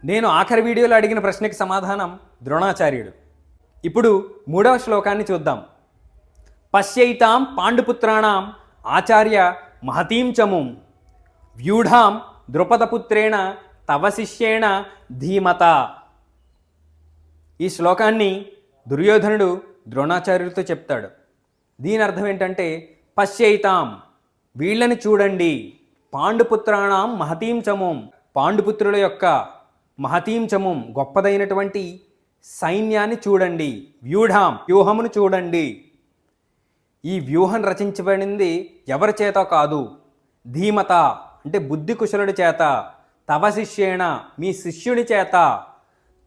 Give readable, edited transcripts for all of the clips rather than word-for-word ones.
నేను ఆఖరి వీడియోలో అడిగిన ప్రశ్నకి సమాధానం ద్రోణాచార్యుడు. ఇప్పుడు 3వ శ్లోకాన్ని చూద్దాం. పశ్యైతాం పాండుపుత్రాణం ఆచార్య మహతీం చముం వ్యూఢాం ద్రుపదపుత్రేణ తవ శిష్యేణ ధీమత. ఈ శ్లోకాన్ని దుర్యోధనుడు ద్రోణాచార్యుడితో చెప్తాడు. దీని అర్థం ఏంటంటే, పశ్యైతాం వీళ్ళని చూడండి, పాండుపుత్రాణం మహతీం చముం పాండుపుత్రుల యొక్క మహతీం చముం గొప్పదైనటువంటి సైన్యాన్ని చూడండి, వ్యూఢాం వ్యూహమును చూడండి. ఈ వ్యూహం రచించబడింది ఎవరి చేత కాదు, ధీమత అంటే బుద్ధి కుశలుడి చేత, తవ శిష్యేణ మీ శిష్యుని చేత,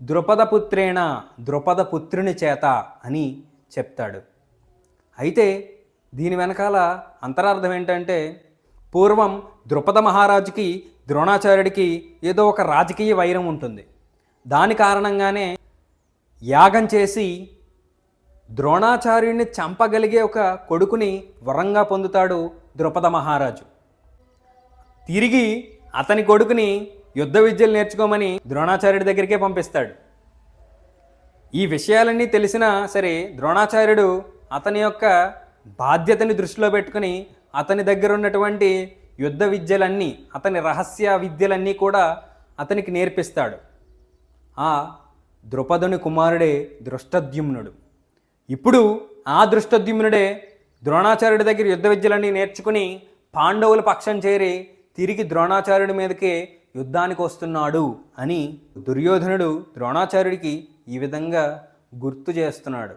ద్రుపదపుత్రేణ ద్రుపదపుత్రుని చేత అని చెప్తాడు. అయితే దీని వెనకాల అంతరార్థం ఏంటంటే, పూర్వం ద్రుపద మహారాజుకి ద్రోణాచార్యుడికి ఏదో ఒక రాజకీయ వైరం ఉంటుంది. దాని కారణంగానే యాగం చేసి ద్రోణాచార్యుడిని చంపగలిగే ఒక కొడుకుని వరంగా పొందుతాడు ద్రుపద మహారాజు. తిరిగి అతని కొడుకుని యుద్ధ విద్యలు నేర్చుకోమని ద్రోణాచార్యుడి దగ్గరికే పంపిస్తాడు. ఈ విషయాలన్నీ తెలిసినా సరే ద్రోణాచార్యుడు అతని యొక్క బాధ్యతని దృష్టిలో పెట్టుకుని అతని దగ్గర ఉన్నటువంటి యుద్ధ విద్యలన్నీ, అతని రహస్య విద్యలన్నీ కూడా అతనికి నేర్పిస్తాడు. ఆ ద్రుపదుని కుమారుడే దృష్టద్యుమ్నుడు. ఇప్పుడు ఆ దృష్టద్యుమ్నుడే ద్రోణాచార్యుడి దగ్గర యుద్ధ విద్యలన్నీ నేర్చుకుని పాండవుల పక్షం చేరి తిరిగి ద్రోణాచార్యుడి మీదకే యుద్ధానికి వస్తున్నాడు అని దుర్యోధనుడు ద్రోణాచార్యుడికి ఈ విధంగా గుర్తు చేస్తున్నాడు.